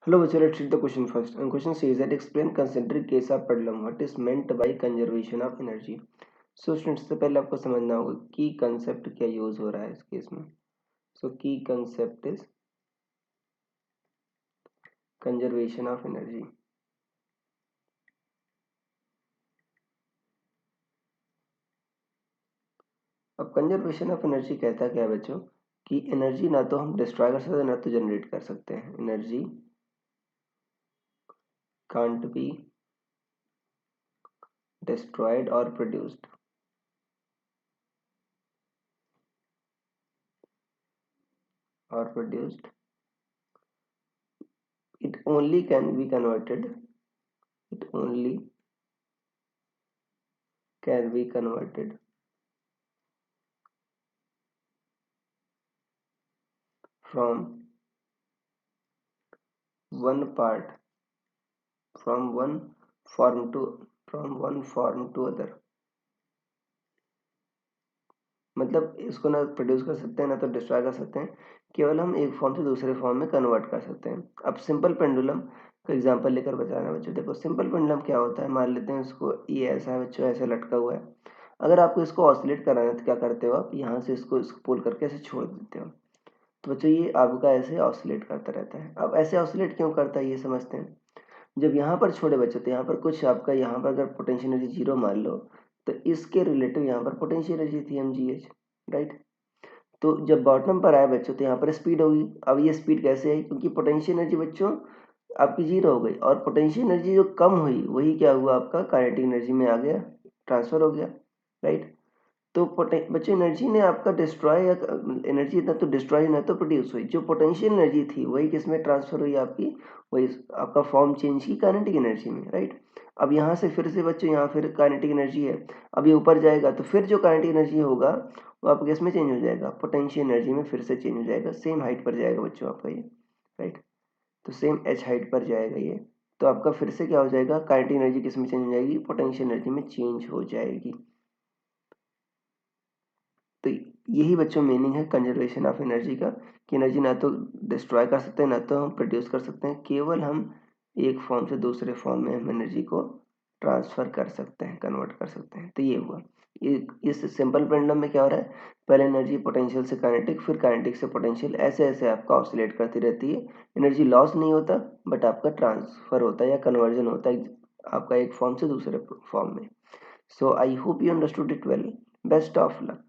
Hello, bachcho, let's read the question first. And question says that explain concentric case of pendulum. What is meant by conservation of energy? So students से पहले आपको समझना होगा की concept क्या use हो रहा है इस केस में. सो की concept is conservation of energy. अब कंजर्वेशन ऑफ एनर्जी कहता क्या है बच्चों कि एनर्जी ना तो हम डिस्ट्रॉय कर सकते हैं ना तो जनरेट कर सकते हैं. Energy can't be destroyed or produced. It only can be converted. It only can be converted from one part, from one form to other. मतलब इसको ना प्रोड्यूस कर सकते हैं ना तो डिस्ट्रॉय कर सकते हैं, केवल हम एक फॉर्म से दूसरे फॉर्म में कन्वर्ट कर सकते हैं. अब सिंपल पेंडुलम का एग्जांपल लेकर बता रहा है बच्चों. देखो सिंपल पेंडुलम क्या होता है, मान लेते हैं इसको ये ऐसा है बच्चों, ऐसे लटका हुआ है. अगर आपको इसको ऑसिलेट कराना है तो क्या करते हो आप, यहाँ से इसको पुल करके ऐसे छोड़ देते हो. तो बच्चों ये आपका ऐसे ऑसिलेट करता रहता है. अब ऐसे ऑसिलेट क्यों करता है ये समझते हैं. जब यहाँ पर छोड़े बच्चे तो यहाँ पर कुछ आपका, यहाँ पर अगर पोटेंशियल एनर्जी जीरो मान लो तो इसके रिलेटिव यहाँ पर पोटेंशियल एनर्जी थी mgh, राइट. तो जब बॉटम पर आए बच्चों तो यहाँ पर स्पीड होगी. अब ये स्पीड कैसे आई, क्योंकि पोटेंशियल एनर्जी बच्चों आपकी जीरो हो गई और पोटेंशियल एनर्जी जो कम हुई वही क्या हुआ आपका काइनेटिक एनर्जी में आ गया, ट्रांसफर हो गया, राइट. तो बच्चों एनर्जी ने आपका डिस्ट्रॉय या एनर्जी ना तो डिस्ट्रॉय ना तो प्रोड्यूस हुई. जो पोटेंशियल एनर्जी थी वही किस में ट्रांसफर हुई आपकी, वही आपका फॉर्म चेंज की काइनेटिक एनर्जी में, राइट. अब यहाँ से फिर से बच्चों यहाँ फिर काइनेटिक एनर्जी है. अब ये ऊपर जाएगा तो फिर जो काइनेटिक एनर्जी होगा वो आपके किस में चेंज हो जाएगा, पोटेंशियल एनर्जी में फिर से चेंज हो जाएगा. सेम हाइट पर जाएगा बच्चों आपका ये, राइट. तो सेम एच हाइट पर जाएगा ये. तो आपका फिर से क्या हो जाएगा, काइनेटिक एनर्जी किस में चेंज हो जाएगी, पोटेंशियल एनर्जी में चेंज हो जाएगी. तो यही बच्चों मीनिंग है कंजर्वेशन ऑफ एनर्जी का, कि एनर्जी ना तो डिस्ट्रॉय कर सकते हैं ना तो हम प्रोड्यूस कर सकते हैं, केवल हम एक फॉर्म से दूसरे फॉर्म में हम एनर्जी को ट्रांसफर कर सकते हैं, कन्वर्ट कर सकते हैं. तो ये हुआ. इस सिंपल पेंडुलम में क्या हो रहा है, पहले एनर्जी पोटेंशियल से काइनेटिक, फिर काइनेटिक से पोटेंशियल, ऐसे ऐसे आपका ऑसिलेट करती रहती है. एनर्जी लॉस नहीं होता बट आपका ट्रांसफर होता है या कन्वर्जन होता है आपका एक फॉर्म से दूसरे फॉर्म में. So I hope you understood it well. Best of luck.